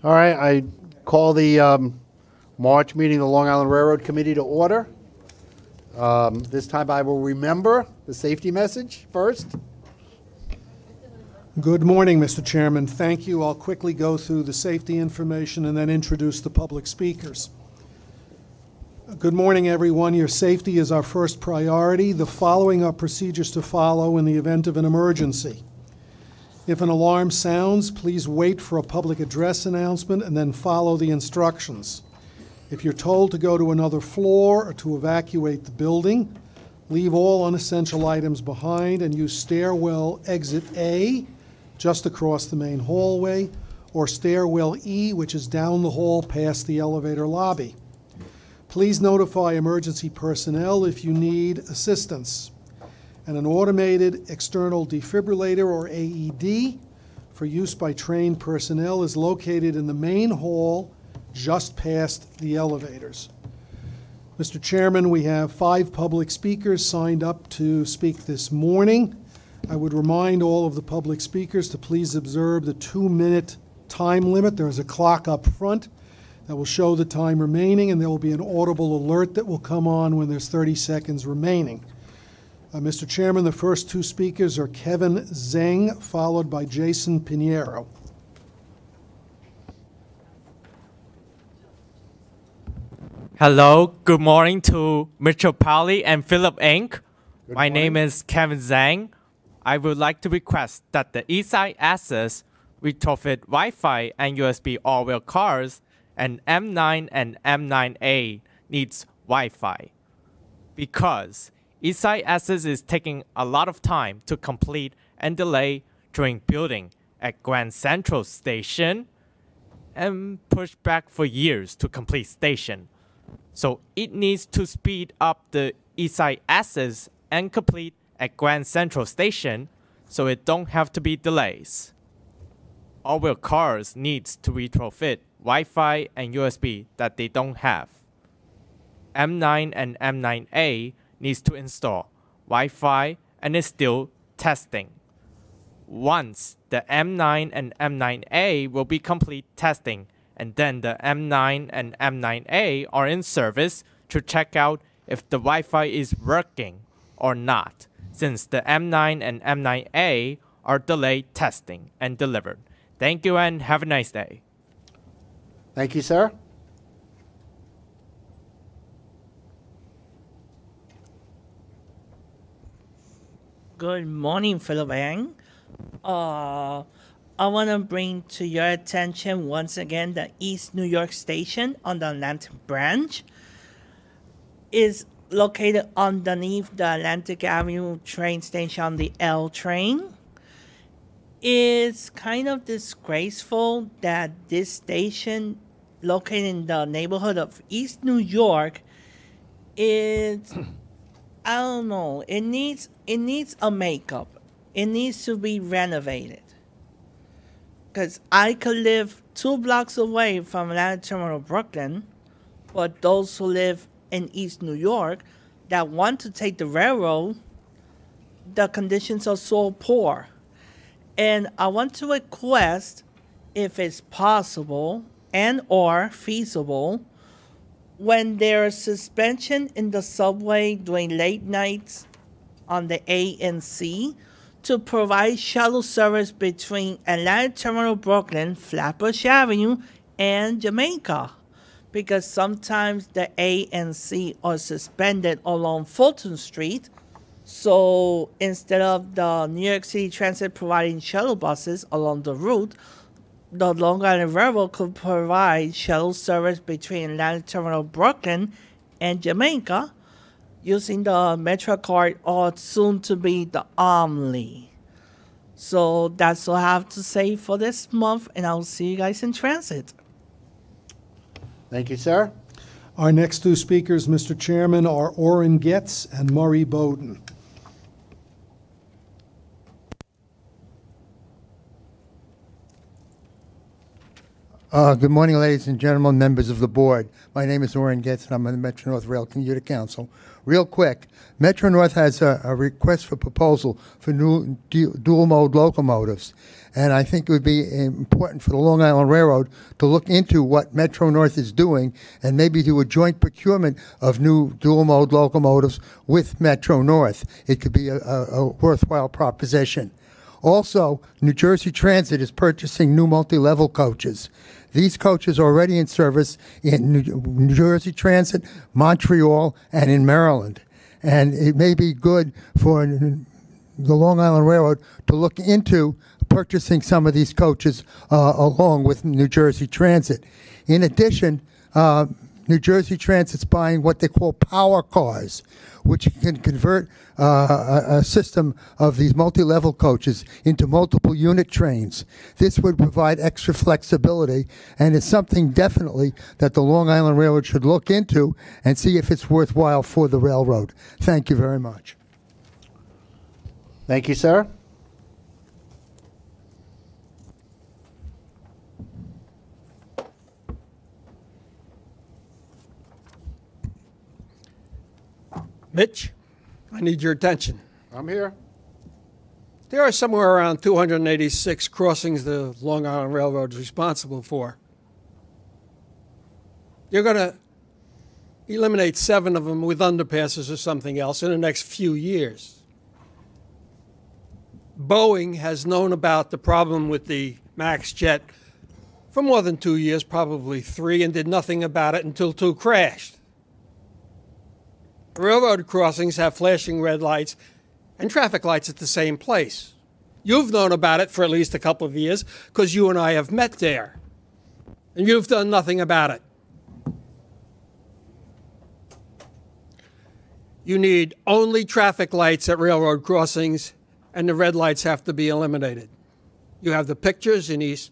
All right, I call the March meeting of the Long Island Railroad Committee to order. This time I will remember the safety message first. Good morning, Mr. Chairman. Thank you. I'll quickly go through the safety information and then introduce the public speakers. Good morning, everyone. Your safety is our first priority. The following are procedures to follow in the event of an emergency. If an alarm sounds, please wait for a public address announcement and then follow the instructions. If you're told to go to another floor or to evacuate the building, leave all unessential items behind and use stairwell exit A, just across the main hallway, or stairwell E, which is down the hall past the elevator lobby. Please notify emergency personnel if you need assistance. And an automated external defibrillator, or AED, for use by trained personnel is located in the main hall just past the elevators. Mr. Chairman, we have 5 public speakers signed up to speak this morning. I would remind all of the public speakers to please observe the 2-minute time limit. There is a clock up front that will show the time remaining, and there will be an audible alert that will come on when there's 30 seconds remaining. Mr. Chairman, the first 2 speakers are Kevin Zeng, followed by Jason Pinheiro. Hello, good morning to Mitchell Powley and Philip Inc. My name is Kevin Zhang. I would like to request that the Eastside Access retrofit Wi-Fi and USB all-wheel cars and M9 and M9A needs Wi-Fi. Because Eastside Access is taking a lot of time to complete and delay during building at Grand Central Station and pushed back for years to complete station. So it needs to speed up the Eastside Access and complete at Grand Central Station so it don't have to be delays. All-wheel cars needs to retrofit Wi-Fi and USB that they don't have. M9 and M9A needs to install Wi-Fi and is still testing. Once the M9 and M9A will be complete testing, and then the M9 and M9A are in service to check out if the Wi-Fi is working or not, since the M9 and M9A are delayed testing and delivered. Thank you and have a nice day. Thank you, sir. Good morning, Philip Yang. I want to bring to your attention once again the East New York Station on the Atlantic Branch is located underneath the Atlantic Avenue train station on the L train. It's kind of disgraceful that this station located in the neighborhood of East New York is, I don't know, it needs a makeup. It needs to be renovated. Because I could live 2 blocks away from Atlantic Terminal, Brooklyn, but those who live in East New York that want to take the railroad, the conditions are so poor. And I want to request, if it's possible and or feasible, when there's suspension in the subway during late nights on the A and C, to provide shuttle service between Atlantic Terminal, Brooklyn, Flatbush Avenue, and Jamaica. Because sometimes the A and C are suspended along Fulton Street. So instead of the New York City Transit providing shuttle buses along the route, the Long Island Railroad could provide shuttle service between Atlantic Terminal, Brooklyn, and Jamaica, using the MetroCard or soon to be the Omni. So that's all I have to say for this month, and I'll see you guys in transit. Thank you, sir. Our next 2 speakers, Mr. Chairman, are Orrin Getz and Murray Bowden. Good morning, ladies and gentlemen, members of the board. My name is Oren Getz, and I'm on the Metro North Rail Commuter Council. Real quick, Metro North has a request for proposal for new dual-mode locomotives, and I think it would be important for the Long Island Railroad to look into what Metro North is doing and maybe do a joint procurement of new dual-mode locomotives with Metro North. It could be a worthwhile proposition. Also, New Jersey Transit is purchasing new multi-level coaches. These coaches are already in service in New Jersey Transit, Montreal, and in Maryland. And it may be good for the Long Island Railroad to look into purchasing some of these coaches along with New Jersey Transit. In addition, New Jersey Transit's buying what they call power cars, which can convert a system of these multi-level coaches into multiple unit trains. This would provide extra flexibility, and it's something definitely that the Long Island Railroad should look into and see if it's worthwhile for the railroad. Thank you very much. Thank you, sir. Mitch, I need your attention. I'm here. There are somewhere around 286 crossings the Long Island Railroad is responsible for. You're going to eliminate 7 of them with underpasses or something else in the next few years. Boeing has known about the problem with the MAX jet for more than 2 years, probably 3, and did nothing about it until 2 crashed. Railroad crossings have flashing red lights and traffic lights at the same place. You've known about it for at least a couple of years because you and I have met there. And you've done nothing about it. You need only traffic lights at railroad crossings, and the red lights have to be eliminated. You have the pictures in East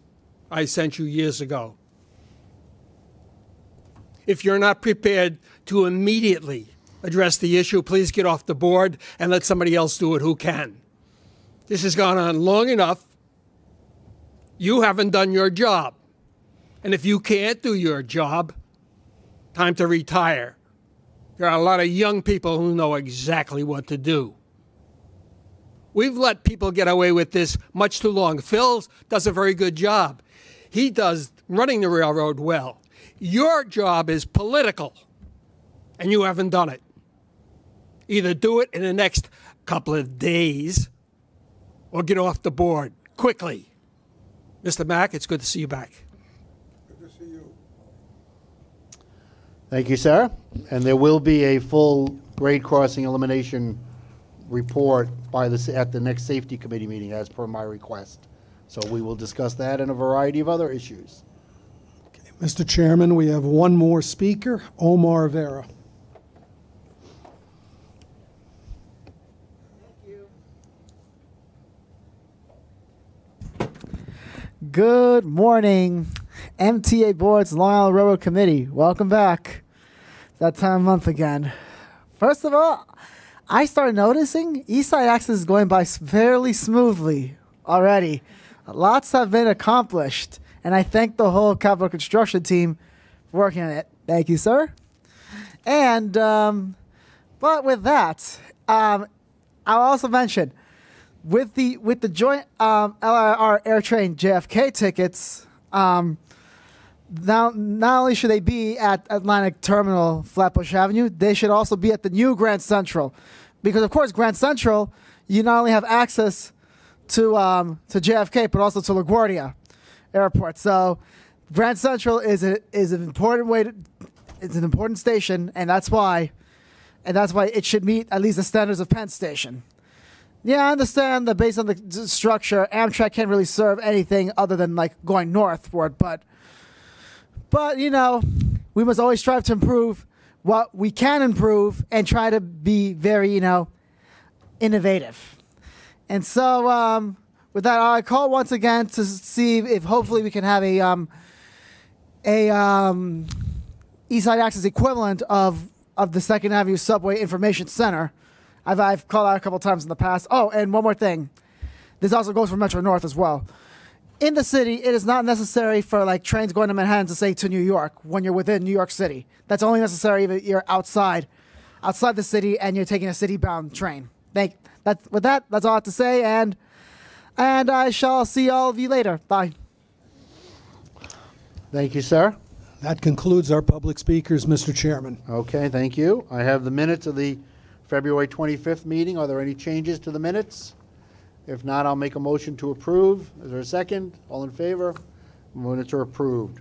I sent you years ago. If you're not prepared to immediately address the issue, please get off the board and let somebody else do it who can. This has gone on long enough. You haven't done your job. And if you can't do your job, time to retire. There are a lot of young people who know exactly what to do. We've let people get away with this much too long. Phil does a very good job. He does running the railroad well. Your job is political, and you haven't done it. Either do it in the next couple of days or get off the board quickly. Mr. Mack, it's good to see you back. Good to see you. Thank you, sir. And there will be a full grade crossing elimination report at the next safety committee meeting as per my request. So we will discuss that and a variety of other issues. Okay, Mr. Chairman, we have one more speaker, Omar Vera. Good morning, MTA Board's Long Island Railroad Committee. Welcome back. It's that time of month again. First of all, I started noticing East Side Access is going by fairly smoothly already. Lots have been accomplished, and I thank the whole capital construction team for working on it. Thank you, sir. And, but with that, I'll also mention, with the joint LIRR AirTrain JFK tickets, now not only should they be at Atlantic Terminal, Flatbush Avenue, they should also be at the new Grand Central, because of course Grand Central, you not only have access to JFK but also to LaGuardia Airport. So Grand Central is an important it's an important station, and that's why it should meet at least the standards of Penn Station. Yeah, I understand that based on the structure, Amtrak can't really serve anything other than like going northward, but you know, we must always strive to improve what we can improve and try to be very, you know, innovative. And so with that, I call once again to see if hopefully we can have a East Side Access equivalent of the 2nd Avenue Subway Information Center. I've called out a couple times in the past. Oh, and one more thing. This also goes for Metro North as well. in the city, it is not necessary for like trains going to Manhattan to say to New York when you're within New York City. That's only necessary if you're outside the city and you're taking a city-bound train. That's all I have to say, and I shall see all of you later. Bye. Thank you, sir. That concludes our public speakers, Mr. Chairman. Okay, thank you. I have the minutes of the February 25th meeting. Are there any changes to the minutes? If not, I'll make a motion to approve. Is there a second? All in favor? Minutes are approved.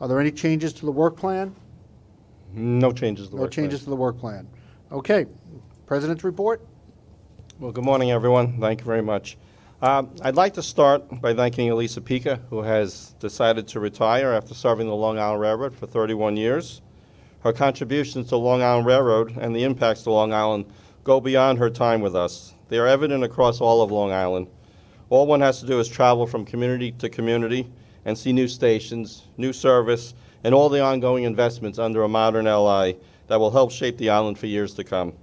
Are there any changes to the work plan? No changes to the No work plan. changes to the work plan. Okay. President's report? Well, good morning, everyone. Thank you very much. I'd like to start by thanking Elisa Pica, who has decided to retire after serving the Long Island Railroad for 31 years. Her contributions to Long Island Railroad and the impacts to Long Island go beyond her time with us. They are evident across all of Long Island. All one has to do is travel from community to community and see new stations, new service, and all the ongoing investments under a modern LI that will help shape the island for years to come.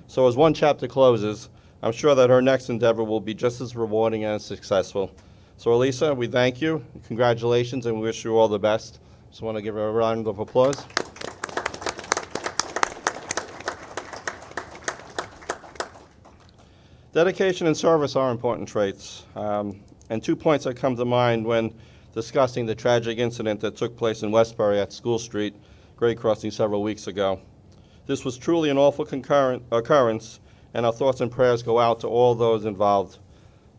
So as one chapter closes, I'm sure that her next endeavor will be just as rewarding and successful. So Elisa, we thank you, congratulations, and we wish you all the best. Just want to give her a round of applause. Dedication and service are important traits, and 2 points that come to mind when discussing the tragic incident that took place in Westbury at School Street, grade crossing several weeks ago. This was truly an awful occurrence, and our thoughts and prayers go out to all those involved.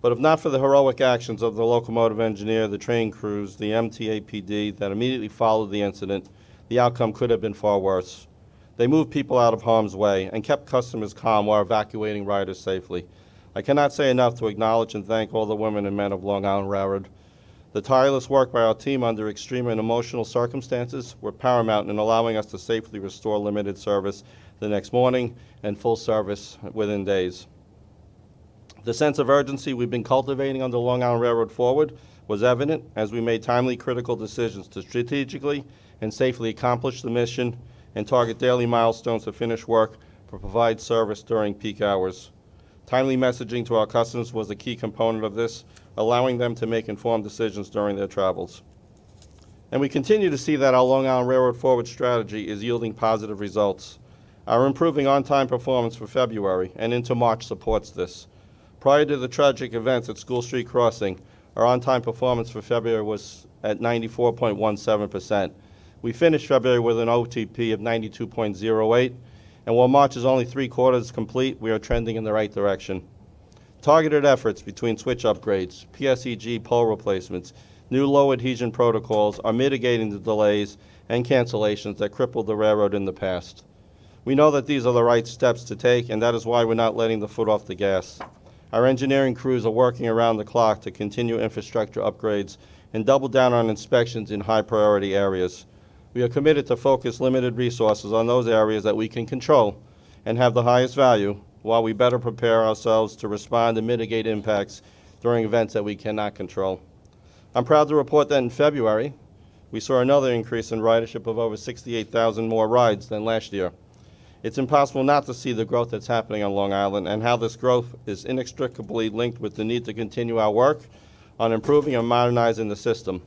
But if not for the heroic actions of the locomotive engineer, the train crews, the MTA PD that immediately followed the incident, the outcome could have been far worse. They moved people out of harm's way and kept customers calm while evacuating riders safely. I cannot say enough to acknowledge and thank all the women and men of Long Island Railroad. The tireless work by our team under extreme and emotional circumstances were paramount in allowing us to safely restore limited service the next morning and full service within days. The sense of urgency we've been cultivating on the Long Island Railroad Forward was evident as we made timely critical decisions to strategically and safely accomplish the mission and target daily milestones to finish work or provide service during peak hours. Timely messaging to our customers was a key component of this, allowing them to make informed decisions during their travels. And we continue to see that our Long Island Railroad Forward strategy is yielding positive results. Our improving on-time performance for February and into March supports this. Prior to the tragic events at School Street Crossing, our on-time performance for February was at 94.17%. We finished February with an OTP of 92.08, and while March is only 3/4 complete, we are trending in the right direction. Targeted efforts between switch upgrades, PSEG pole replacements, new low adhesion protocols are mitigating the delays and cancellations that crippled the railroad in the past. We know that these are the right steps to take, and that is why we're not letting the foot off the gas. Our engineering crews are working around the clock to continue infrastructure upgrades and double down on inspections in high priority areas. We are committed to focus limited resources on those areas that we can control and have the highest value, while we better prepare ourselves to respond and mitigate impacts during events that we cannot control. I'm proud to report that in February, we saw another increase in ridership of over 68,000 more rides than last year. It's impossible not to see the growth that's happening on Long Island and how this growth is inextricably linked with the need to continue our work on improving and modernizing the system.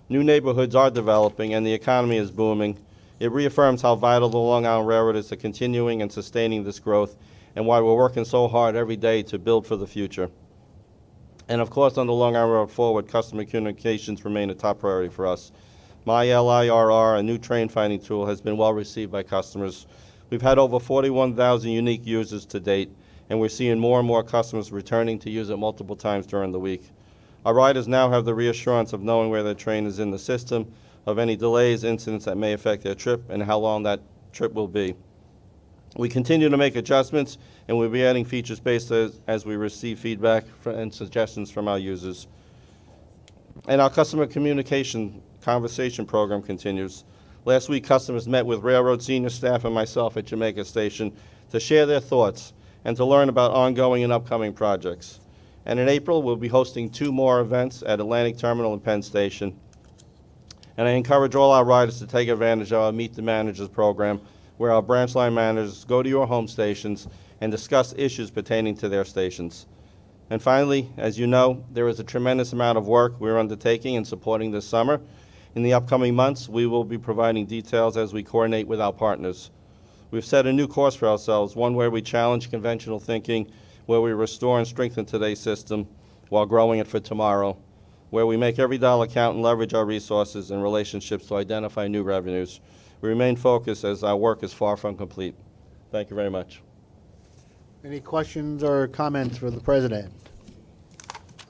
New neighborhoods are developing and the economy is booming. It reaffirms how vital the Long Island Railroad is to continuing and sustaining this growth and why we're working so hard every day to build for the future. And of course, on the Long Island Railroad Forward, customer communications remain a top priority for us. My LIRR, a new train finding tool, has been well received by customers. We've had over 41,000 unique users to date, and we're seeing more and more customers returning to use it multiple times during the week. Our riders now have the reassurance of knowing where their train is in the system, of any delays, incidents that may affect their trip, and how long that trip will be. We continue to make adjustments, and we'll be adding features based as we receive feedback and suggestions from our users. And our customer communication conversation program continues. Last week, customers met with railroad senior staff and myself at Jamaica Station to share their thoughts and to learn about ongoing and upcoming projects. And in April, we'll be hosting 2 more events at Atlantic Terminal and Penn Station. And I encourage all our riders to take advantage of our Meet the Managers program, where our branch line managers go to your home stations and discuss issues pertaining to their stations. And finally, as you know, there is a tremendous amount of work we're undertaking and supporting this summer. In the upcoming months, we will be providing details as we coordinate with our partners. We've set a new course for ourselves, one where we challenge conventional thinking, where we restore and strengthen today's system while growing it for tomorrow, where we make every dollar count and leverage our resources and relationships to identify new revenues. We remain focused as our work is far from complete. Thank you very much. Any questions or comments for the president?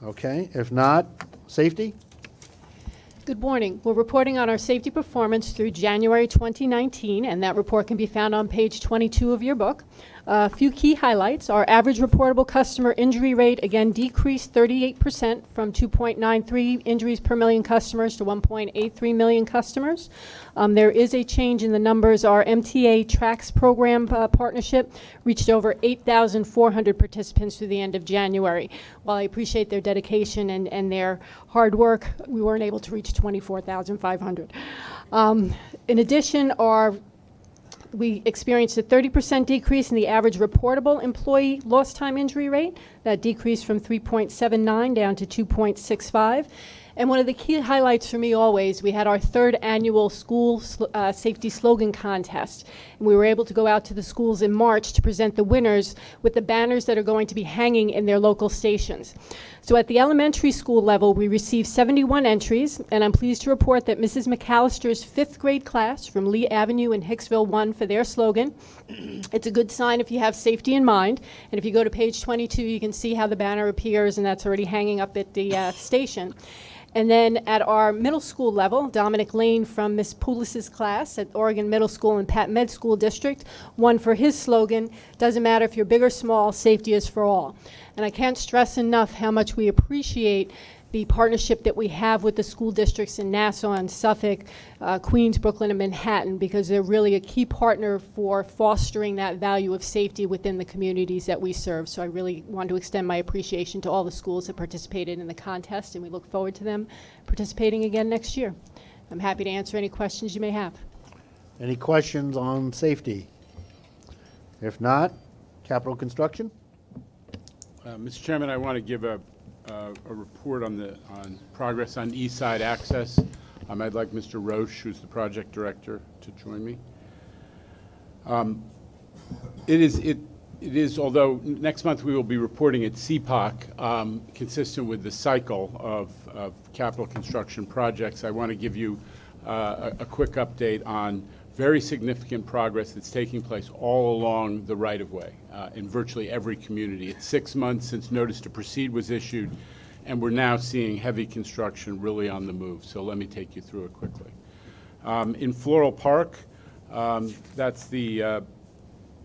Okay, if not, safety? Good morning. We're reporting on our safety performance through January 2019, and that report can be found on page 22 of your book. A few key highlights. Our average reportable customer injury rate again decreased 38% from 2.93 injuries per million customers to 1.83 million customers. There is a change in the numbers. Our MTA Tracks program partnership reached over 8,400 participants through the end of January. While I appreciate their dedication and their hard work, we weren't able to reach 24,500. In addition, we experienced a 30% decrease in the average reportable employee lost time injury rate. That decreased from 3.79 down to 2.65. And one of the key highlights for me always, we had our third annual school safety slogan contest. And we were able to go out to the schools in March to present the winners with the banners that are going to be hanging in their local stations. So at the elementary school level, we received 71 entries, and I'm pleased to report that Mrs. McAllister's 5th grade class from Lee Avenue in Hicksville won for their slogan. It's a good sign if you have safety in mind. And if you go to page 22, you can see how the banner appears, and that's already hanging up at the station. And then at our middle school level, Dominic Lane from Miss Poulis's class at Oregon Middle School and Pat Med School District won for his slogan, "Doesn't matter if you're big or small, safety is for all." And I can't stress enough how much we appreciate the partnership that we have with the school districts in Nassau and Suffolk, Queens, Brooklyn, and Manhattan, because they're really a key partner for fostering that value of safety within the communities that we serve. So I really want to extend my appreciation to all the schools that participated in the contest, and we look forward to them participating again next year. I'm happy to answer any questions you may have. Any questions on safety? If not, capital construction? Mr. Chairman, I want to give a report on progress on East Side access. I'd like Mr. Roche, who's the project director, to join me. It is, although next month we will be reporting at CPOC, consistent with the cycle of capital construction projects, I want to give you a quick update on very significant progress that's taking place all along the right-of-way in virtually every community. It's 6 months since notice to proceed was issued, and we're now seeing heavy construction really on the move. So let me take you through it quickly. In Floral Park, that's the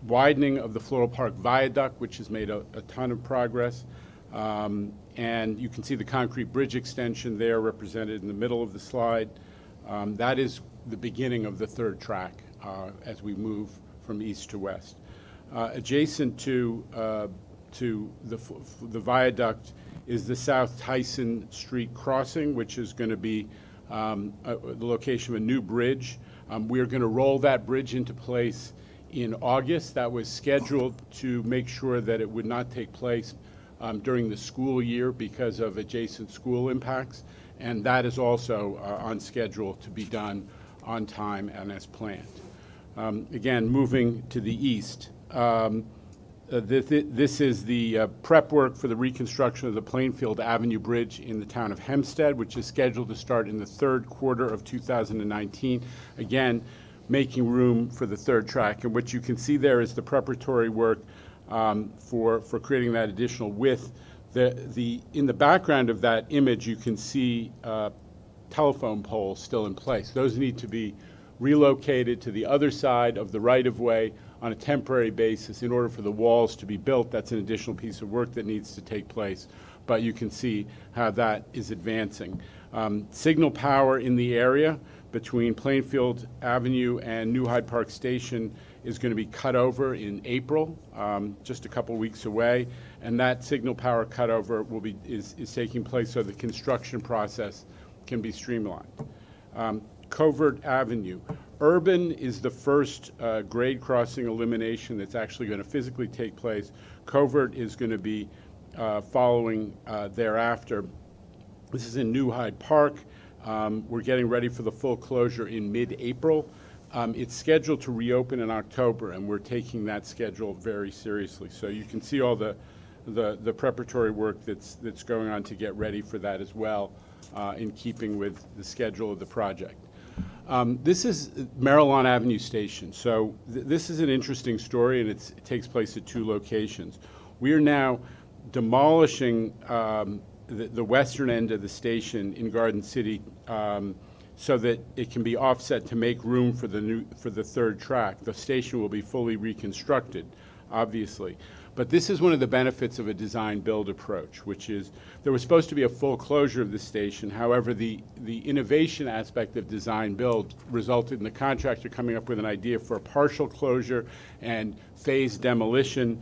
widening of the Floral Park Viaduct, which has made a ton of progress. And you can see the concrete bridge extension there represented in the middle of the slide. That is the beginning of the third track as we move from east to west. Adjacent to the viaduct is the South Tyson Street crossing, which is going to be the location of a new bridge. We are going to roll that bridge into place in August. That was scheduled to make sure that it would not take place during the school year because of adjacent school impacts, and that is also on schedule to be done on time and as planned. Again, moving to the east, this is the prep work for the reconstruction of the Plainfield Avenue Bridge in the town of Hempstead, which is scheduled to start in the third quarter of 2019. Again, making room for the third track. And what you can see there is the preparatory work for creating that additional width. In the background of that image, you can see telephone poles still in place. Those need to be relocated to the other side of the right-of-way on a temporary basis in order for the walls to be built. That's an additional piece of work that needs to take place, but you can see how that is advancing. Signal power in the area between Plainfield Avenue and New Hyde Park Station is going to be cut over in April, just a couple weeks away, and that signal power cutover is taking place so the construction process can be streamlined. Covert Avenue. Urban is the first grade crossing elimination that's actually going to physically take place. Covert is going to be following thereafter. This is in New Hyde Park. We're getting ready for the full closure in mid-April. It's scheduled to reopen in October, and we're taking that schedule very seriously. So you can see all the preparatory work that's going on to get ready for that as well, in keeping with the schedule of the project. This is Marylawn Avenue Station. So this is an interesting story, and it takes place at 2 locations. We are now demolishing the western end of the station in Garden City so that it can be offset to make room for the third track. The station will be fully reconstructed, obviously. But this is one of the benefits of a design-build approach, which is there was supposed to be a full closure of the station. However, the innovation aspect of design-build resulted in the contractor coming up with an idea for a partial closure and phased demolition,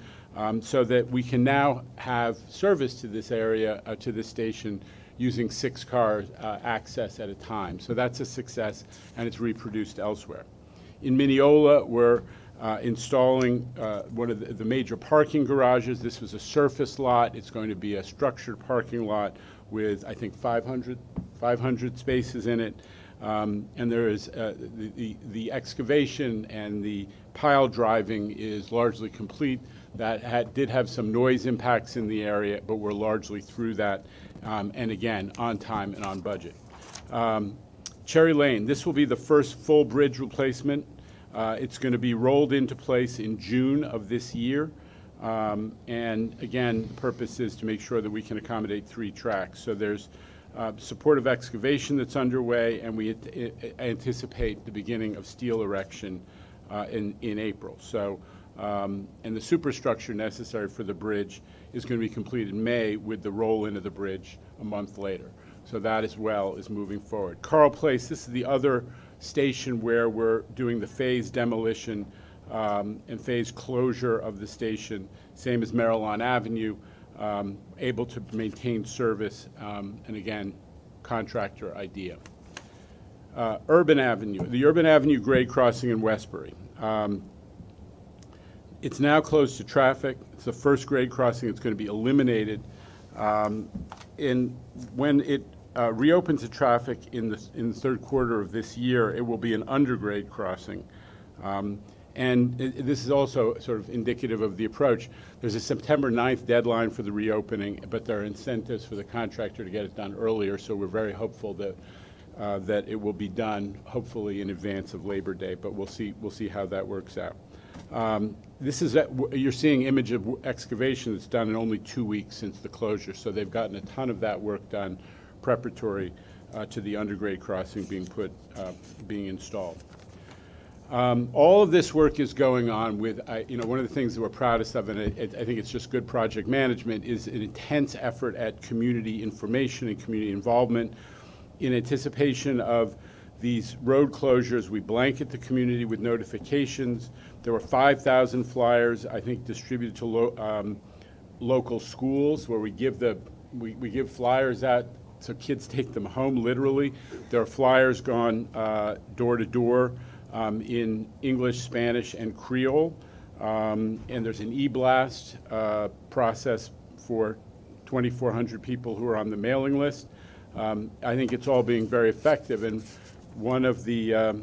so that we can now have service to this area, to this station, using 6 cars access at a time. So that's a success, and it's reproduced elsewhere. In Mineola, we're installing one of the major parking garages. This was a surface lot. It's going to be a structured parking lot with, I think, 500 spaces in it. And there is the excavation and the pile driving is largely complete. That did have some noise impacts in the area, but we're largely through that, and again, on time and on budget. Cherry Lane, this will be the first full bridge replacement. It's going to be rolled into place in June of this year. And again, the purpose is to make sure that we can accommodate 3 tracks. So there's supportive excavation that's underway, and we anticipate the beginning of steel erection in April. So, and the superstructure necessary for the bridge is going to be completed in May, with the roll-in of the bridge a month later. So that as well is moving forward. Carl Place, this is the other station where we're doing the phased demolition and phased closure of the station, same as Marylawn Avenue, able to maintain service, and again, contractor idea. Urban Avenue, the Urban Avenue grade crossing in Westbury. It's now closed to traffic. It's the first grade crossing. It's going to be eliminated. When it reopens to traffic in the third quarter of this year, it will be an undergrade crossing. This is also sort of indicative of the approach. There's a September 9th deadline for the reopening, but there are incentives for the contractor to get it done earlier, so we're very hopeful that it will be done, hopefully in advance of Labor Day, but we'll see how that works out. This is you're seeing image of excavation that's done in only 2 weeks since the closure, so they've gotten a ton of that work done preparatory to the undergrade crossing being installed. All of this work is going on with, one of the things that we're proudest of, and I think it's just good project management, is an intense effort at community information and community involvement. In anticipation of these road closures, we blanket the community with notifications. There were 5,000 flyers, I think, distributed to local schools, where we give flyers out so kids take them home, literally. There are flyers gone door to door in English, Spanish, and Creole. And there's an e-blast process for 2,400 people who are on the mailing list. I think it's all being very effective. And one of the,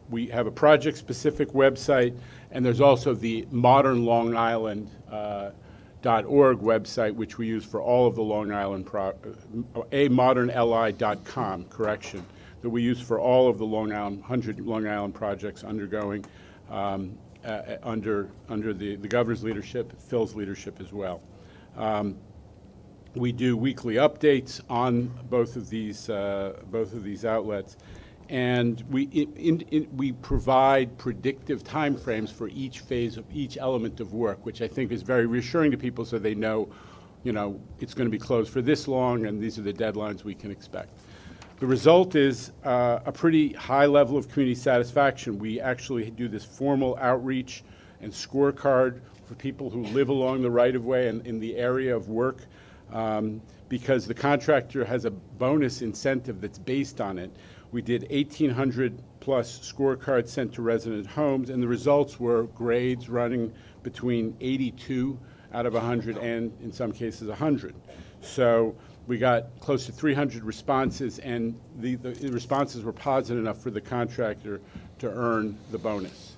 we have a project-specific website, and there's also the Modern Long Island .org website, which we use for all of the Long Island, modernli.com, correction, that we use for all of the 100 Long Island projects undergoing under the governor's leadership, Phil's leadership as well. We do weekly updates on both of these outlets, and we provide predictive timeframes for each phase of each element of work, which I think is very reassuring to people, so they know, it's going to be closed for this long, and these are the deadlines we can expect. The result is a pretty high level of community satisfaction. We actually do this formal outreach and scorecard for people who live along the right-of-way and in the area of work, because the contractor has a bonus incentive that's based on it. We did 1,800 plus scorecards sent to resident homes, and the results were grades running between 82 out of 100, and in some cases 100. So we got close to 300 responses, and the responses were positive enough for the contractor to earn the bonus.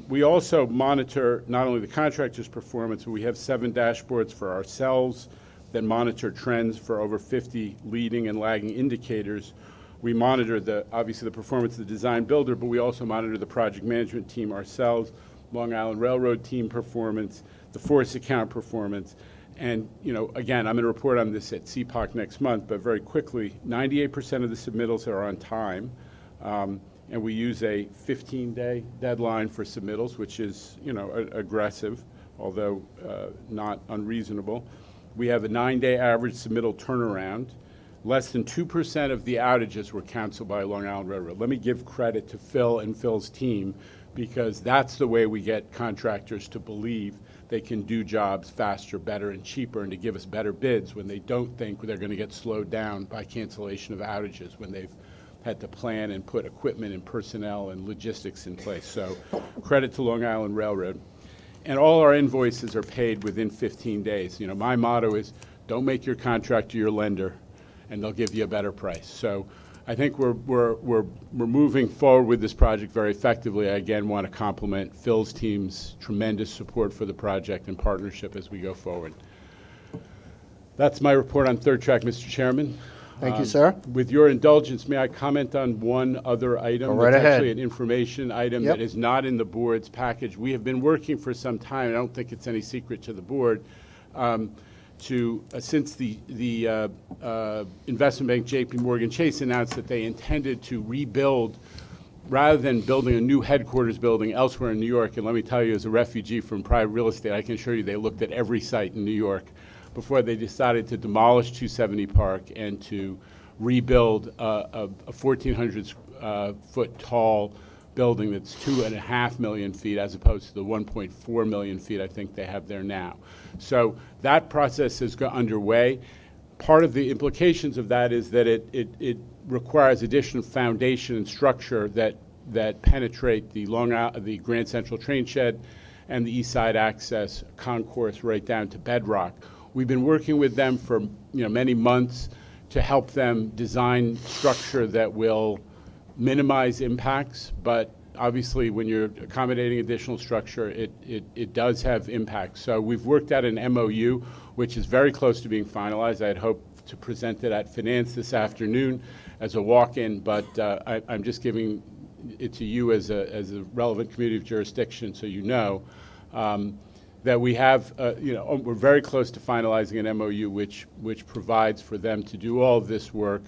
We also monitor not only the contractor's performance, but we have 7 dashboards for ourselves that monitor trends for over 50 leading and lagging indicators. We monitor obviously the performance of the design builder, but we also monitor the project management team ourselves, Long Island Railroad team performance, the forest account performance. And, again, I'm going to report on this at CPOC next month, but very quickly, 98% of the submittals are on time. And we use a 15-day deadline for submittals, which is, aggressive, although not unreasonable. We have a 9-day average submittal turnaround. Less than 2% of the outages were canceled by Long Island Railroad. Let me give credit to Phil and Phil's team, because that's the way we get contractors to believe they can do jobs faster, better, and cheaper, and to give us better bids when they don't think they're going to get slowed down by cancellation of outages, when they've had to plan and put equipment and personnel and logistics in place. So credit to Long Island Railroad. And all our invoices are paid within 15 days. My motto is, don't make your contractor your lender, and they'll give you a better price. So I think we're moving forward with this project very effectively. I again want to compliment Phil's team's tremendous support for the project and partnership as we go forward. That's my report on third track, Mr. Chairman. Thank you, sir. With your indulgence, may I comment on one other item? Go right that's ahead. Actually an information item Yep. that is not in the board's package. We have been working for some time, I don't think it's any secret to the board, since the investment bank JP Morgan Chase announced that they intended to rebuild, rather than building a new headquarters building elsewhere in New York. And let me tell you, as a refugee from private real estate, I can assure you they looked at every site in New York before they decided to demolish 270 Park and to rebuild a 1,400 foot tall building that's 2.5 million feet, as opposed to the 1.4 million feet I think they have there now. So that process is underway. Part of the implications of that is that it requires additional foundation and structure that penetrate the Grand Central train shed and the East Side access concourse right down to bedrock. We've been working with them for many months to help them design structure that will minimize impacts, but obviously when you're accommodating additional structure, it does have impacts. So we've worked out an MOU, which is very close to being finalized. I had hoped to present it at Finance this afternoon as a walk-in, but I'm just giving it to you as a relevant community of jurisdiction, so you know that we have, we're very close to finalizing an MOU which provides for them to do all of this work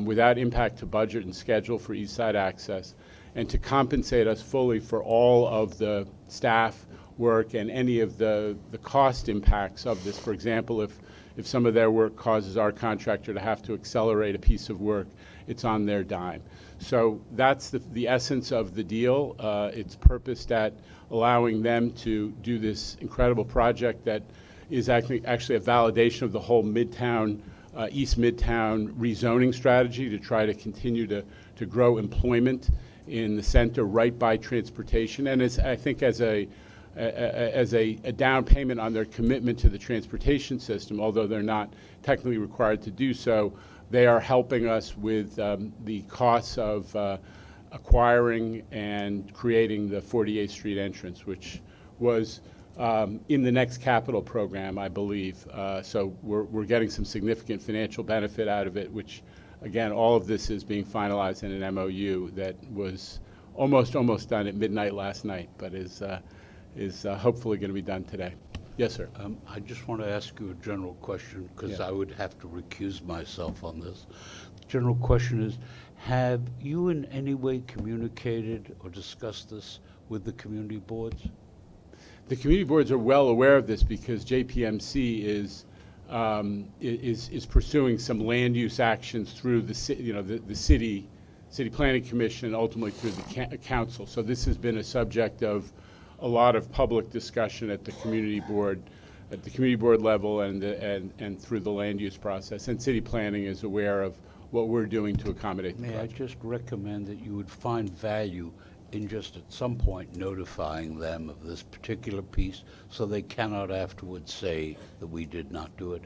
without impact to budget and schedule for East Side access, and to compensate us fully for all of the staff work and any of the cost impacts of this. For example, if some of their work causes our contractor to have to accelerate a piece of work, it's on their dime. So that's the essence of the deal. It's purposed at allowing them to do this incredible project that is actually a validation of the whole Midtown, East Midtown rezoning strategy to try to continue to grow employment in the center right by transportation. And I think as a down payment on their commitment to the transportation system, although they're not technically required to do so, they are helping us with the costs of acquiring and creating the 48th Street entrance, which was in the next capital program, I believe. So we're getting some significant financial benefit out of it, which, again, all of this is being finalized in an MOU that was almost done at midnight last night, but is hopefully going to be done today. Yes, sir. I just want to ask you a general question, because I would have to recuse myself on this. The general question is, have you in any way communicated or discussed this with the community boards? The community boards are well aware of this because JPMC is pursuing some land use actions through the city planning commission, ultimately through the council. So this has been a subject of a lot of public discussion at the community board level and through the land use process. And city planning is aware of what we're doing to accommodate the project. May I just recommend that you would find value in just at some point notifying them of this particular piece so they cannot afterwards say that we did not do it?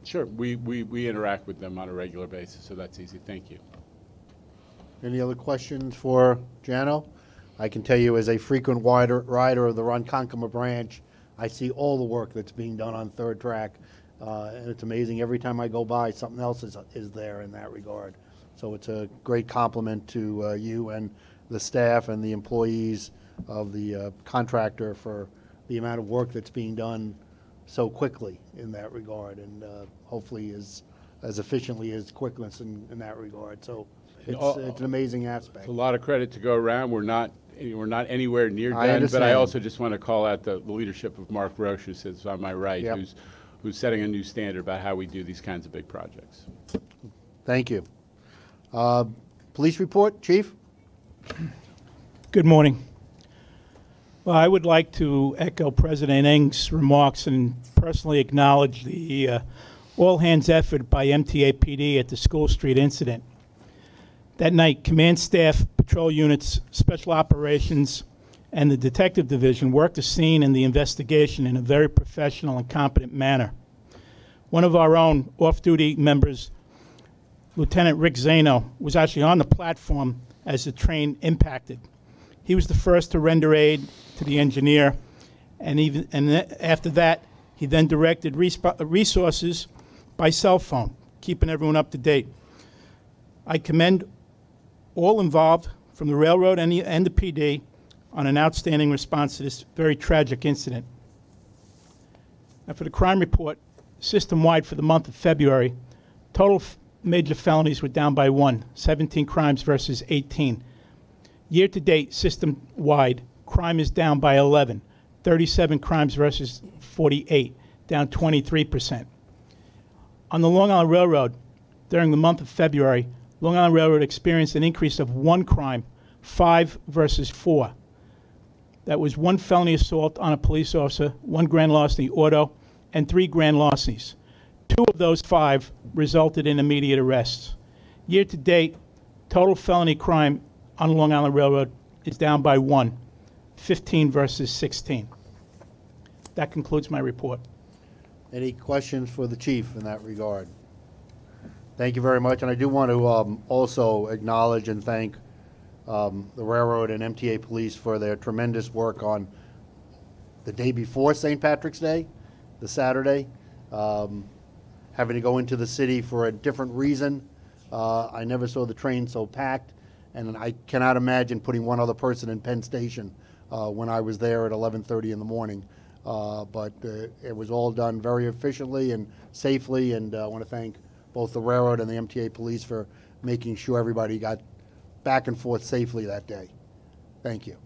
Sure, we interact with them on a regular basis, so that's easy. Thank you. Any other questions for Jano? I can tell you, as a frequent rider of the Ronkonkoma branch, I see all the work that's being done on Third Track, and it's amazing. Every time I go by, something else is there in that regard. So it's a great compliment to you and the staff and the employees of the contractor for the amount of work that's being done so quickly in that regard, and hopefully as efficiently as quickness in that regard. So it's an amazing aspect. A lot of credit to go around. We're not anywhere near I done, but I understand. also just want to call out the leadership of Mark Roche, who sits on my right, Yep. who's setting a new standard about how we do these kinds of big projects. Thank you. Police report, Chief? Good morning. Well, I would like to echo President Eng's remarks and personally acknowledge the all-hands effort by MTA PD at the School Street incident. That night, command staff, patrol units, special operations, and the detective division worked the scene and the investigation in a very professional and competent manner. One of our own off-duty members, Lieutenant Rick Zano, was actually on the platform as the train impacted. He was the first to render aid to the engineer, and after that, he then directed resources by cell phone, keeping everyone up to date. I commend all involved, from the railroad and the PD, on an outstanding response to this very tragic incident. Now, for the crime report, system-wide for the month of February, total major felonies were down by 1, 17 crimes versus 18. Year-to-date, system-wide, crime is down by 11, 37 crimes versus 48, down 23%. On the Long Island Railroad, during the month of February, Long Island Railroad experienced an increase of 1 crime, 5 versus 4. That was 1 felony assault on a police officer, 1 grand larceny auto, and 3 grand larcenies. 2 of those 5 resulted in immediate arrests. Year to date, total felony crime on Long Island Railroad is down by 1, 15 versus 16. That concludes my report. Any questions for the chief in that regard? Thank you very much, and I do want to also acknowledge and thank the railroad and MTA police for their tremendous work on the day before St. Patrick's Day, the Saturday. Having to go into the city for a different reason. I never saw the train so packed, and I cannot imagine putting one other person in Penn Station when I was there at 11:30 in the morning. But it was all done very efficiently and safely, and I want to thank both the railroad and the MTA police for making sure everybody got back and forth safely that day. Thank you.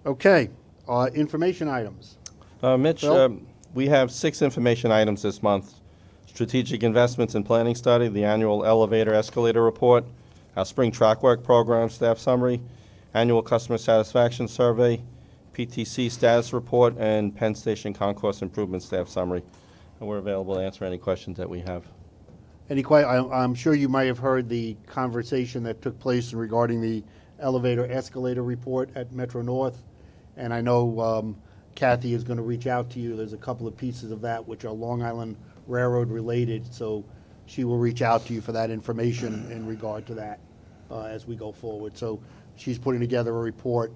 Okay, information items. Mitch, we have 6 information items this month. Strategic Investments and Planning Study, the annual elevator escalator report, our spring track work program staff summary, annual customer satisfaction survey, PTC status report, and Penn Station concourse improvement staff summary. And we're available to answer any questions that we have. I'm sure you might have heard the conversation that took place regarding the elevator escalator report at Metro North, and I know Kathy is going to reach out to you. There's a couple of pieces of that which are Long Island Railroad related, so she will reach out to you for that information in regard to that as we go forward. So she's putting together a report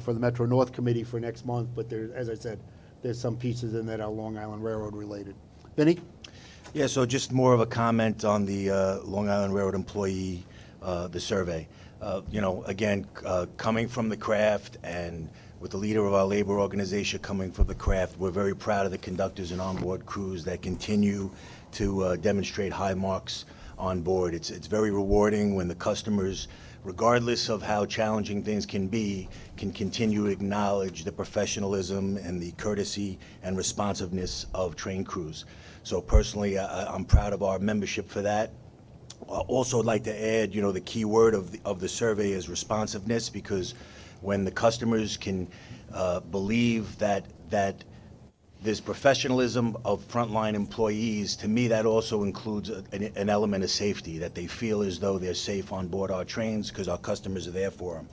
for the Metro North Committee for next month, but there, as I said, there's some pieces in that are Long Island Railroad related. Vinny? Yeah, so just more of a comment on the Long Island Railroad employee, the survey. Again, coming from the craft and with the leader of our labor organization coming from the craft, we're very proud of the conductors and onboard crews that continue to demonstrate high marks on board. It's very rewarding when the customers, regardless of how challenging things can be, can continue to acknowledge the professionalism and the courtesy and responsiveness of train crews. So personally, I'm proud of our membership for that. Also, I'd like to add, the key word of the survey is responsiveness, because when the customers can believe that there's professionalism of frontline employees. To me, that also includes an element of safety, that they feel as though they're safe on board our trains because our customers are there for them.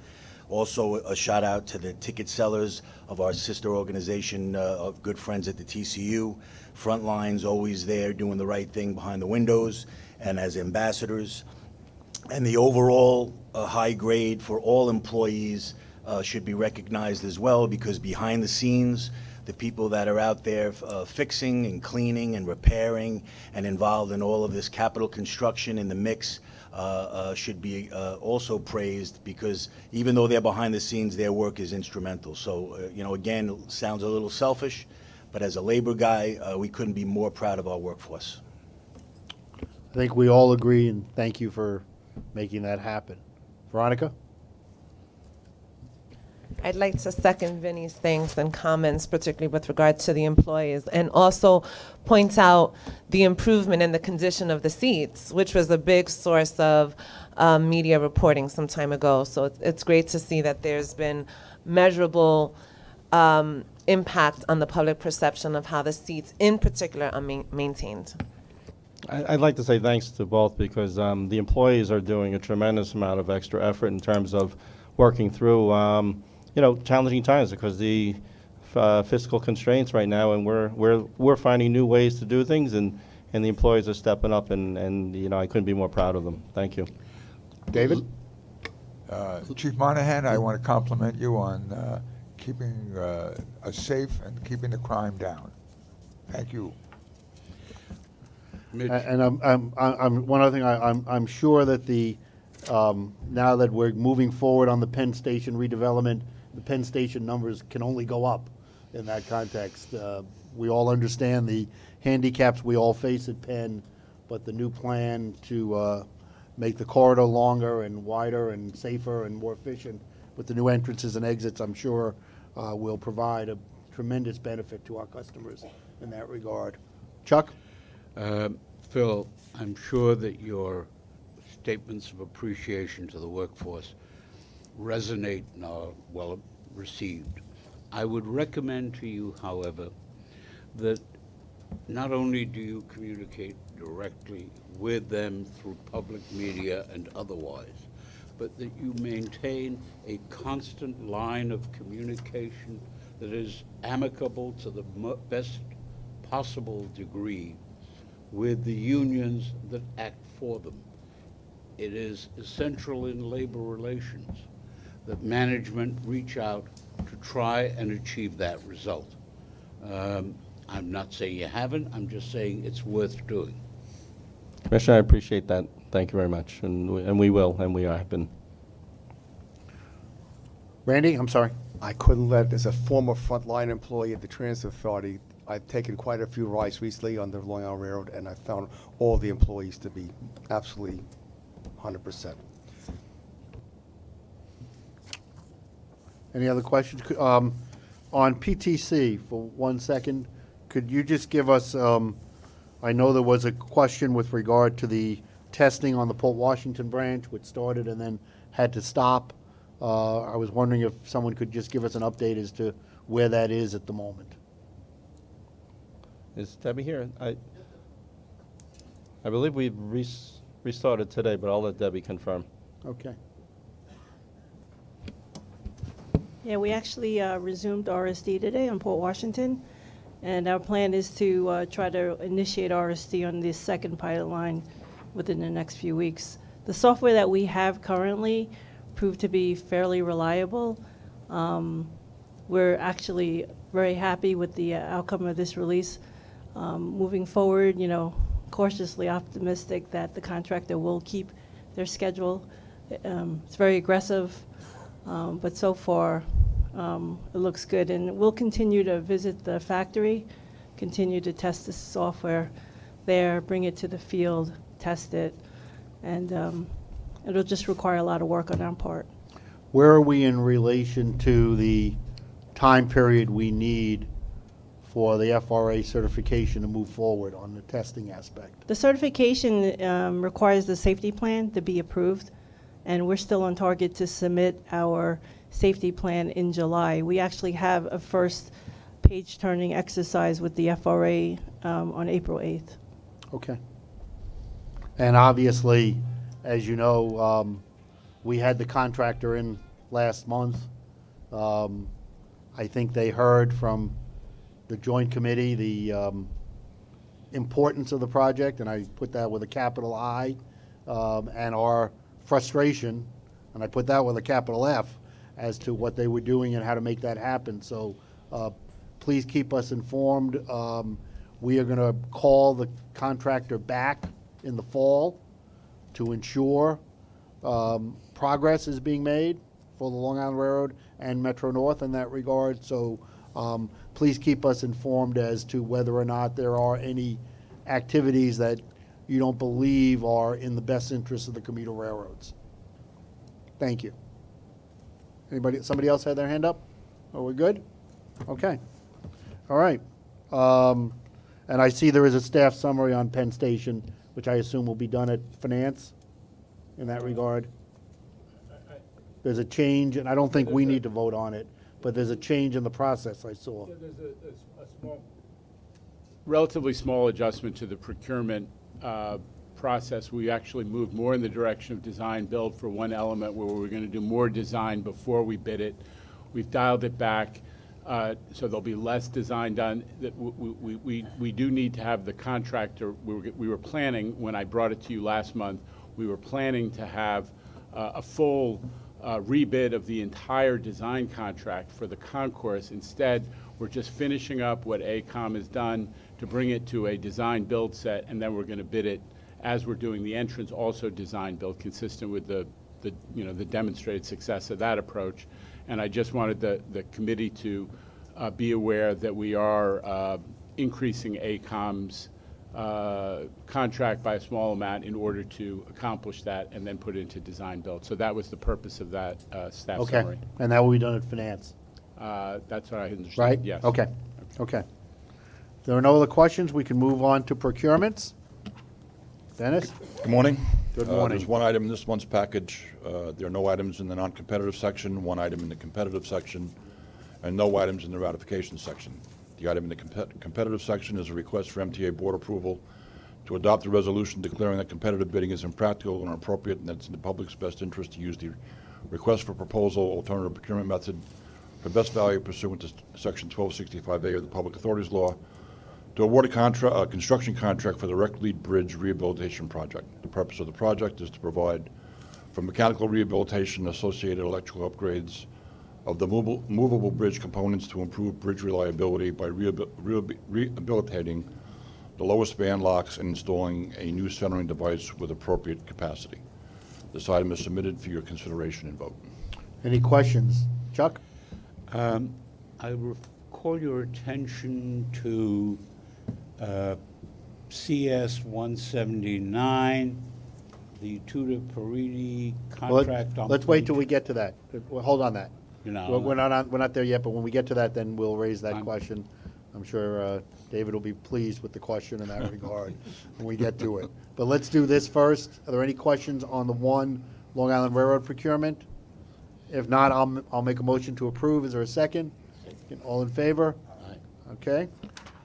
Also, a shout out to the ticket sellers of our sister organization of good friends at the TCU. Frontline's always there doing the right thing behind the windows and as ambassadors. And the overall high grade for all employees should be recognized as well, because behind the scenes, the people that are out there fixing and cleaning and repairing and involved in all of this capital construction in the mix should be also praised, because even though they're behind the scenes, their work is instrumental. So, you know, again, it sounds a little selfish, but as a labor guy, we couldn't be more proud of our workforce. I think we all agree, and thank you for making that happen. Veronica? I'd like to second Vinny's thanks and comments, particularly with regard to the employees, and also point out the improvement in the condition of the seats, which was a big source of media reporting some time ago. So it's great to see that there's been measurable impact on the public perception of how the seats in particular are maintained. I'd like to say thanks to both, because the employees are doing a tremendous amount of extra effort in terms of working through you know, challenging times, because the fiscal constraints right now, and we're finding new ways to do things, and the employees are stepping up, and you know, I couldn't be more proud of them. Thank you. David? Chief Monahan, I want to compliment you on keeping us safe and keeping the crime down. Thank you. And I'm one other thing. I'm sure that the now that we're moving forward on the Penn Station redevelopment, the Penn Station numbers can only go up in that context. We all understand the handicaps we all face at Penn, but the new plan to make the corridor longer and wider and safer and more efficient with the new entrances and exits, I'm sure will provide a tremendous benefit to our customers in that regard. Chuck? Phil, I'm sure that your statements of appreciation to the workforce resonate and are well received. I would recommend to you, however, that not only do you communicate directly with them through public media and otherwise, but that you maintain a constant line of communication that is amicable to the best possible degree with the unions that act for them. It is essential in labor relations that management reach out to try and achieve that result. I'm not saying you haven't, I'm just saying it's worth doing. Commissioner, I appreciate that. Thank you very much, and we will, and we have been. Randy, I'm sorry. I couldn't let, as a former frontline employee at the Transit Authority, I've taken quite a few rides recently on the Long Island Railroad, and I found all the employees to be absolutely 100%. Any other questions? On PTC, for 1 second, could you just give us, I know there was a question with regard to the testing on the Port Washington branch, which started and then had to stop. I was wondering if someone could just give us an update as to where that is at the moment. Is Debbie here? I believe we restarted today, but I'll let Debbie confirm. Okay. Yeah, we actually resumed RSD today on Port Washington, and our plan is to try to initiate RSD on the second pilot line within the next few weeks. The software that we have currently proved to be fairly reliable. We're actually very happy with the outcome of this release. Moving forward, you know, cautiously optimistic that the contractor will keep their schedule. It's very aggressive, but so far it looks good. And we'll continue to visit the factory, continue to test the software there, bring it to the field, test it, and it'll just require a lot of work on our part. Where are we in relation to the time period we need for the FRA certification to move forward on the testing aspect? The certification requires the safety plan to be approved, and we're still on target to submit our safety plan in July. We actually have a first page-turning exercise with the FRA on April 8th. Okay. And obviously, as you know, we had the contractor in last month. I think they heard from the joint committee the importance of the project, and I put that with a capital I, and our frustration, and I put that with a capital F, as to what they were doing and how to make that happen. So please keep us informed. We are going to call the contractor back in the fall to ensure progress is being made for the Long Island Railroad and Metro North in that regard. So please keep us informed as to whether or not there are any activities that you don't believe are in the best interest of the commuter railroads. Thank you. Somebody else had their hand up? Are we good? Okay. All right. And I see there is a staff summary on Penn Station, which I assume will be done at Finance in that regard. There's a change, and I don't think we need to vote on it, but there's a change in the process I saw. Yeah, there's a small, relatively small adjustment to the procurement process. We actually moved more in the direction of design build for one element where we were going to do more design before we bid it. We've dialed it back, so there'll be less design done. We do need to have the contractor. We were planning, when I brought it to you last month, we were planning to have a full rebid of the entire design contract for the concourse. Instead, we're just finishing up what AECOM has done to bring it to a design build set, and then we're going to bid it as we're doing the entrance, also design build, consistent with the demonstrated success of that approach. And I just wanted the committee to be aware that we are increasing AECOM's contract by a small amount in order to accomplish that and then put it into design build. So that was the purpose of that staff Okay. summary. And that will be done at Finance. That's what I understand. Right? Yes. Okay. Okay. If there are no other questions, we can move on to procurements. Dennis? Good morning. Good morning. There's one item in this month's package. There are no items in the non-competitive section, one item in the competitive section, and no items in the ratification section. The item in the competitive section is a request for MTA Board approval to adopt a resolution declaring that competitive bidding is impractical and inappropriate, and that it's in the public's best interest to use the request for proposal alternative procurement method for best value pursuant to Section 1265A of the Public Authorities Law to award a construction contract for the Wreck Lead Bridge Rehabilitation Project. The purpose of the project is to provide for mechanical rehabilitation and associated electrical upgrades of the movable bridge components to improve bridge reliability by rehabilitating the lower span locks and installing a new centering device with appropriate capacity. This item is submitted for your consideration and vote. Any questions? Chuck? I will call your attention to CS 179, the Tudor Paridi contract on. Let's wait till we get to that. Hold on that. You know, We're not there yet, but when we get to that, then we'll raise that question. I'm sure David will be pleased with the question in that regard when we get to it. But let's do this first. Are there any questions on the one Long Island Railroad procurement? If not, I'll make a motion to approve. Is there a second? All in favor? Aye. Okay.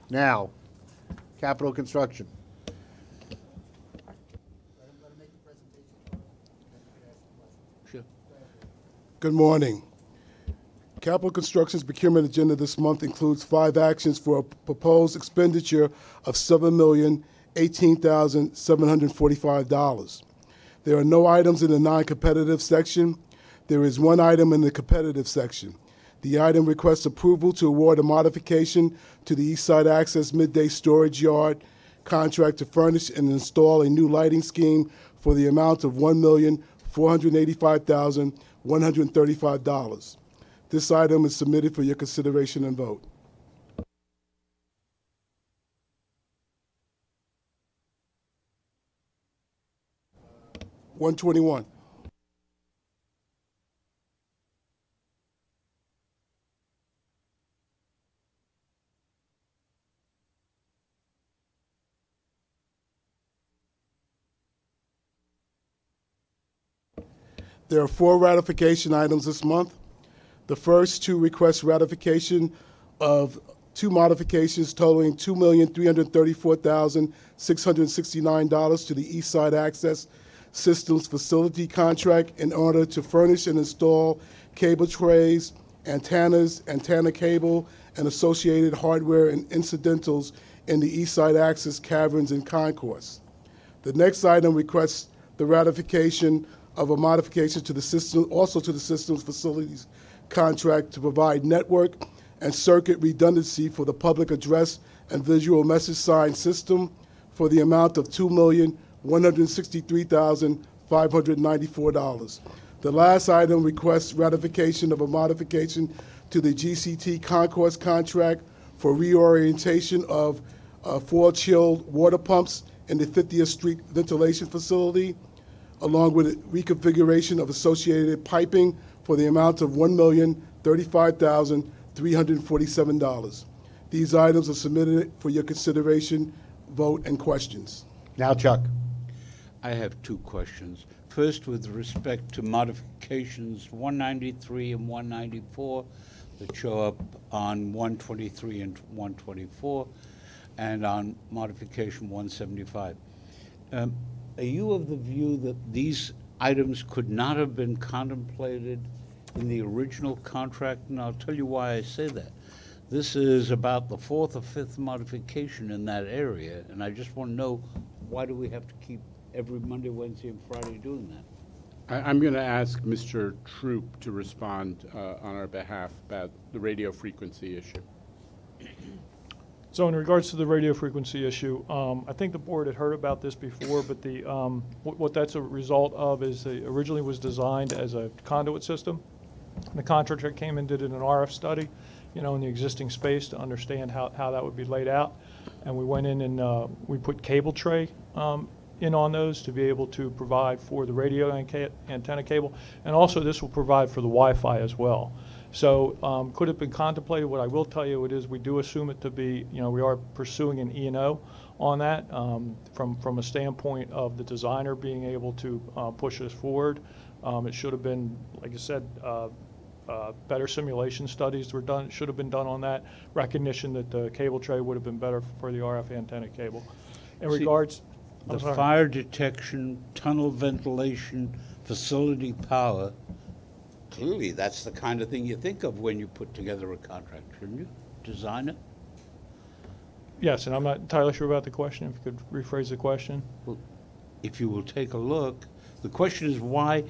Now, capital construction. Sure. Good morning. Capital Construction's procurement agenda this month includes 5 actions for a proposed expenditure of $7,018,745. There are no items in the non-competitive section. There is one item in the competitive section. The item requests approval to award a modification to the East Side Access Midday Storage Yard contract to furnish and install a new lighting scheme for the amount of $1,485,135. This item is submitted for your consideration and vote. $121. There are 4 ratification items this month. The first 2 request ratification of 2 modifications totaling $2,334,669 to the East Side Access Systems Facility contract in order to furnish and install cable trays, antennas, antenna cable, and associated hardware and incidentals in the East Side Access caverns and concourse. The next item requests the ratification of a modification to the system, also to the systems facilities contract to provide network and circuit redundancy for the public address and visual message sign system for the amount of $2,163,594. The last item requests ratification of a modification to the GCT concourse contract for reorientation of 4 chilled water pumps in the 50th Street ventilation facility, along with reconfiguration of associated piping for the amount of $1,035,347. These items are submitted for your consideration, vote, and questions. Now, Chuck. I have 2 questions. First, with respect to modifications 193 and 194 that show up on 123 and 124, and on modification 175. Are you of the view that these items could not have been contemplated in the original contract? And I'll tell you why I say that. This is about the 4th or 5th modification in that area, and I just want to know, why do we have to keep every Monday, Wednesday, and Friday doing that? I'm going to ask Mr. Troop to respond on our behalf about the radio frequency issue. So in regards to the radio frequency issue, I think the board had heard about this before, but the what that's a result of is it originally was designed as a conduit system. And the contractor came and did an RF study, in the existing space to understand how that would be laid out. And we went in and we put cable tray in on those to be able to provide for the radio antenna cable. And also this will provide for the Wi-Fi as well. So could it have been contemplated? What I will tell you is we do assume it to be, we are pursuing an E&O on that from a standpoint of the designer being able to push this forward. It should have been, like I said, better simulation studies should have been done on that. Recognition that the cable tray would have been better for the RF antenna cable. In regards, the fire detection, tunnel ventilation, facility power, clearly that's the kind of thing you think of when you put together a contract, shouldn't you? Design it? Yes, and I'm not entirely sure about the question. If you could rephrase the question. Well, if you will take a look, the question is why,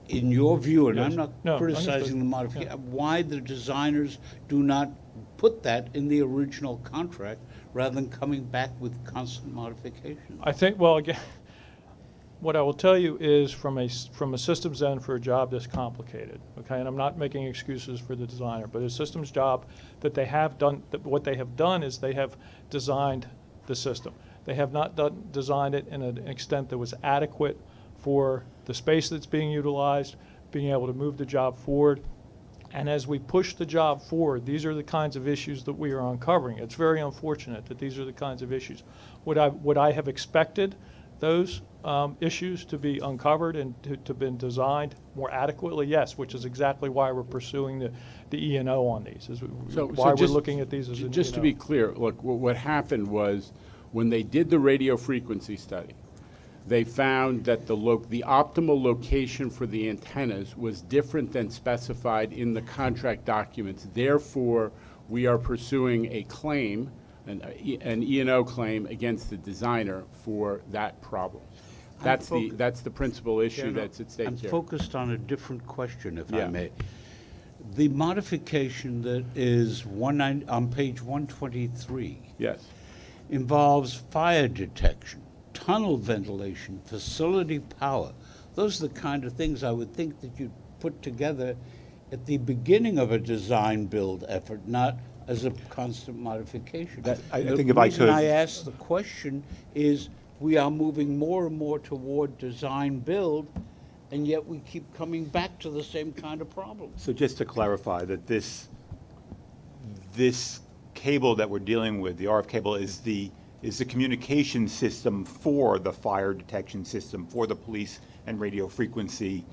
in your view, and Yes. I'm not No, criticizing understood. the modification, why the designers do not put that in the original contract rather than coming back with constant modifications? I think, well, again, what I will tell you is from a systems end for a job this complicated, okay? And I'm not making excuses for the designer, but a systems job that they have done, what they have done is they have designed the system. They have not designed it in an extent that was adequate for the space that's being utilized, being able to move the job forward. And as we push the job forward, these are the kinds of issues that we are uncovering. It's very unfortunate that these are the kinds of issues. Would I have expected those issues to be uncovered and to have been designed more adequately? Yes, which is exactly why we're pursuing the E&O on these. Why we're looking at these as an just E&O. to be clear, look, what happened was when they did the radio frequency study, they found that the optimal location for the antennas was different than specified in the contract documents. Therefore, we are pursuing a claim, an E&O claim against the designer for that problem. That's the principal issue that's at stake here. I'm focused on a different question, if I may. The modification that is on page 123 involves fire detection, tunnel ventilation, facility power. Those are the kind of things I would think that you'd put together at the beginning of a design build effort, not as a constant modification. I think The if I reason could- I ask the question is we are moving more and more toward design build, and yet we keep coming back to the same kind of problem. So just to clarify that this cable that we're dealing with, the RF cable, is the communication system for the fire detection system, for the police and radio frequency.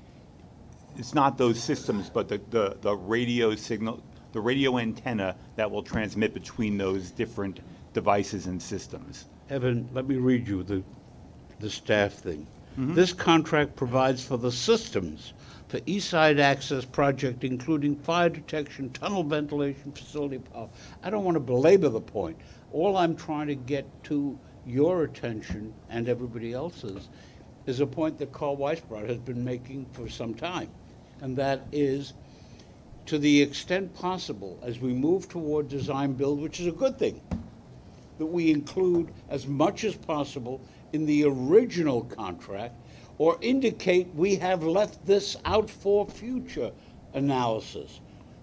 It's not those systems, but the radio signal, the radio antenna that will transmit between those different devices and systems. Evan, let me read you the staff thing. This contract provides for the systems for East Side Access Project, including fire detection, tunnel ventilation, facility power. I don't want to belabor the point. All I'm trying to get to your attention and everybody else's is a point that Carl Weisbrot has been making for some time, and that is, to the extent possible, as we move toward design build, which is a good thing, that we include as much as possible in the original contract, or indicate we have left this out for future analysis.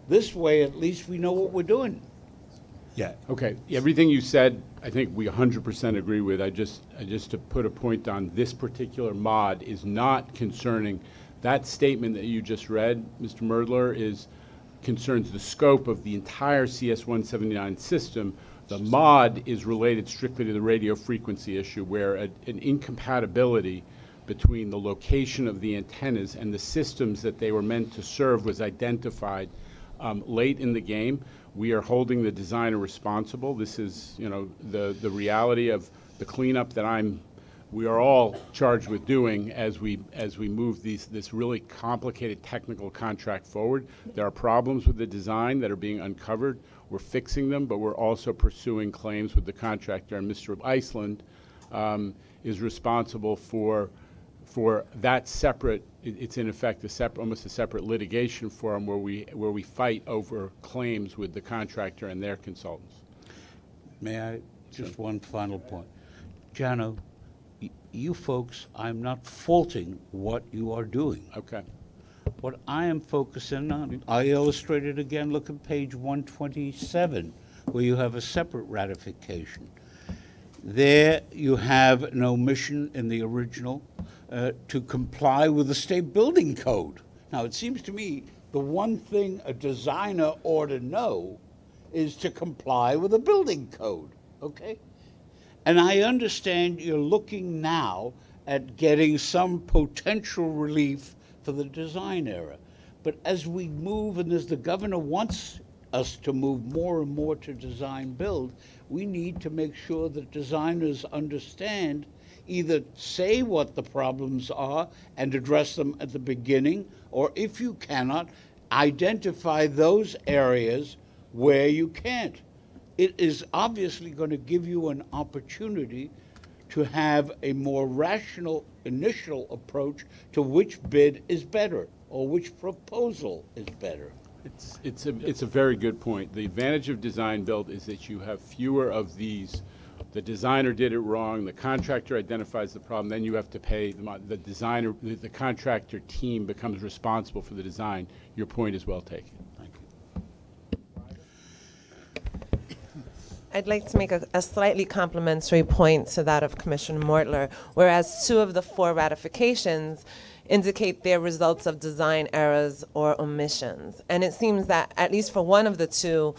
This way, at least we know what we're doing. Yeah, okay. Everything you said, I think we 100% agree with. I just to put a point on this particular mod is not concerning, that statement that you just read, Mr. Merdler, concerns the scope of the entire CS-179 system. The mod is related strictly to the radio frequency issue, where an incompatibility between the location of the antennas and the systems that they were meant to serve was identified late in the game. We are holding the designer responsible. This is, the reality of the cleanup that we are all charged with doing as we move this really complicated technical contract forward. There are problems with the design that are being uncovered. We're fixing them, but we're also pursuing claims with the contractor. And Mr. Iceland is responsible for that separate. It's in effect almost a separate litigation forum where we fight over claims with the contractor and their consultants. May I? Just one final point. Jano, you folks, I'm not faulting what you are doing. Okay. What I am focusing on, I illustrated again, look at page 127, where you have a separate ratification. There you have an omission in the original to comply with the state building code. Now, it seems to me the one thing a designer ought to know is to comply with the building code, okay? And I understand you're looking now at getting some potential relief for the design error. But as we move, and as the governor wants us to move more and more to design build, we need to make sure that designers understand, either say what the problems are and address them at the beginning, or if you cannot, identify those areas where you can't. It is obviously going to give you an opportunity to have a more rational initial approach to which bid is better or which proposal is better. It's a very good point. The advantage of design build is that you have fewer of these. The designer did it wrong, the contractor identifies the problem, then you have to pay the designer, the contractor team becomes responsible for the design. Your point is well taken. Thank you. I'd like to make a slightly complementary point to that of Commissioner Mortler, whereas 2 of the 4 ratifications indicate their results of design errors or omissions. And it seems that, at least for one of the 2,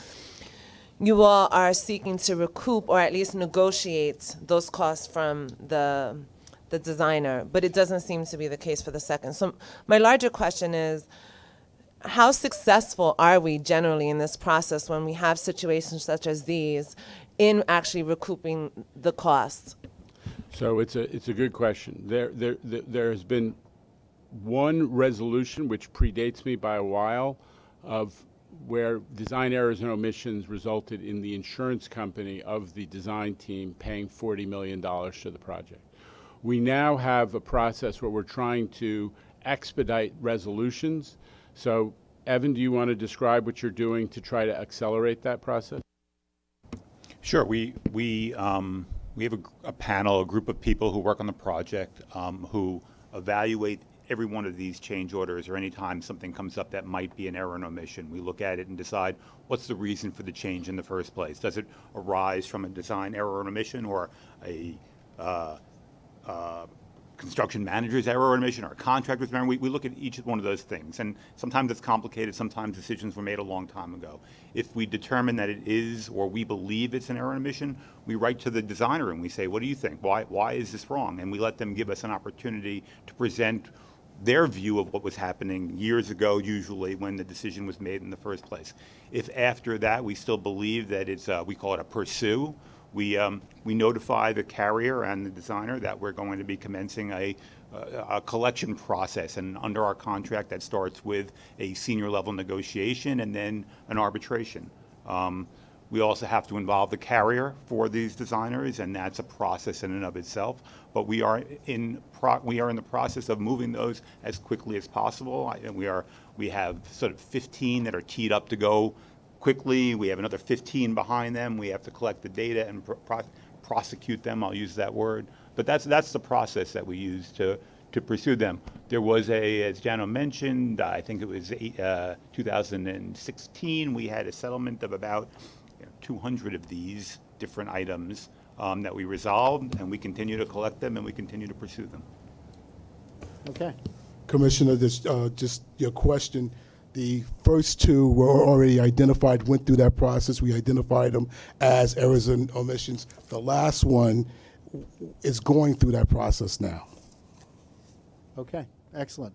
you all are seeking to recoup or at least negotiate those costs from the designer, but it doesn't seem to be the case for the second. So my larger question is, how successful are we generally in this process when we have situations such as these in actually recouping the costs? So it's a good question. There has been one resolution which predates me by a while of where design errors and omissions resulted in the insurance company of the design team paying $40 million to the project. We now have a process where we're trying to expedite resolutions. So, Evan, do you want to describe what you're doing to try to accelerate that process? Sure. We have a panel, a group of people who work on the project who evaluate every one of these change orders, or any time something comes up that might be an error and omission. We look at it and decide what's the reason for the change in the first place. Does it arise from a design error or omission, or a construction manager's error or omission, or a contractor's error? We look at each one of those things, and sometimes it's complicated, sometimes decisions were made a long time ago. If we determine that it is, or we believe it's an error and omission, we write to the designer and we say, what do you think? Why is this wrong? And we let them give us an opportunity to present their view of what was happening years ago, usually when the decision was made in the first place. If after that we still believe that it's, we call it a pursue, we notify the carrier and the designer that we're going to be commencing a collection process, and under our contract that starts with a senior level negotiation and then an arbitration. We also have to involve the carrier for these designers, and that's a process in and of itself. But we are in the process of moving those as quickly as possible. We have sort of 15 that are teed up to go quickly. We have another 15 behind them. We have to collect the data and prosecute them. I'll use that word. But that's the process that we use to pursue them. There was as Jano mentioned, I think it was 2016, we had a settlement of about 200 of these different items that we resolved, and we continue to collect them and we continue to pursue them. Okay. Commissioner, just your question. The first two were already identified, went through that process. We identified them as errors and omissions. The last one is going through that process now. Okay, excellent.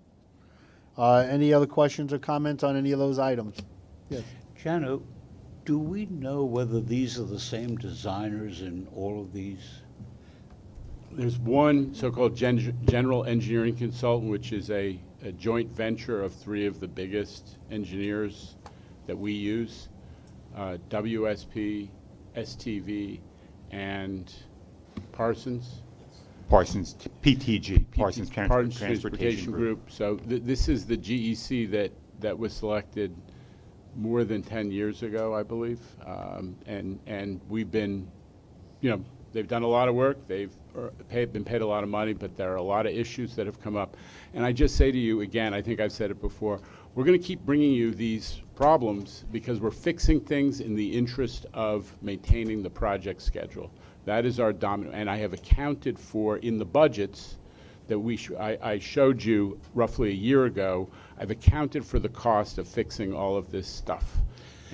Any other questions or comments on any of those items? Yes. Jano, do we know whether these are the same designers in all of these? There's one so-called general engineering consultant, which is a joint venture of three of the biggest engineers that we use, WSP, STV, and Parsons. PTG, Parsons Transportation Group. So this is the GEC that was selected more than 10 years ago, I believe. And we've been, they've done a lot of work. They've been paid a lot of money, but there are a lot of issues that have come up. And I just say to you again, I think I've said it before, we're going to keep bringing you these problems because we're fixing things in the interest of maintaining the project schedule. That is our dominant, and I have accounted for in the budgets that I showed you roughly a year ago. I've accounted for the cost of fixing all of this stuff,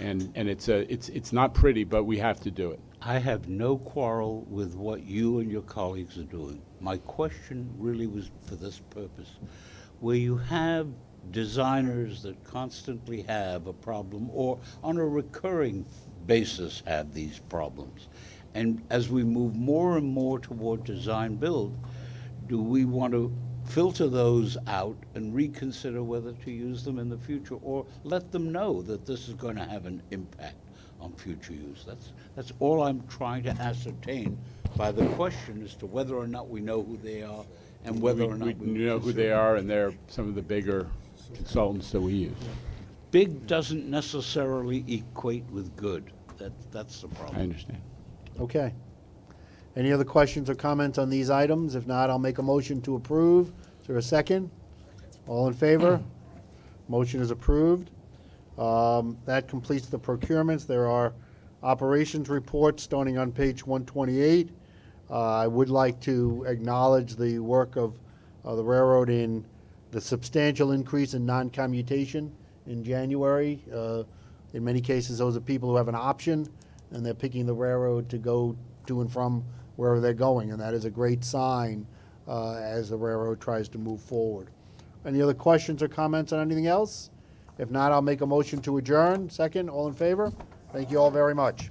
and it's not pretty, but we have to do it. I have no quarrel with what you and your colleagues are doing. My question really was for this purpose. Where you have designers that constantly have a problem or on a recurring basis have these problems, and as we move more and more toward design build, do we want to filter those out and reconsider whether to use them in the future, or let them know that this is going to have an impact on future use? That's all I'm trying to ascertain by the question as to whether or not we know who they are and whether or not we know who they are, and they're some of the bigger consultants that we use. Big doesn't necessarily equate with good. That's the problem. I understand. Okay. Any other questions or comments on these items? If not, I'll make a motion to approve. Is there a second? All in favor? Motion is approved. That completes the procurements. There are operations reports starting on page 128. I would like to acknowledge the work of the railroad in the substantial increase in non-commutation in January. In many cases, those are people who have an option, and they're picking the railroad to go to and from wherever they're going, and that is a great sign as the railroad tries to move forward. Any other questions or comments on anything else? If not, I'll make a motion to adjourn. Second, all in favor? Thank you all very much.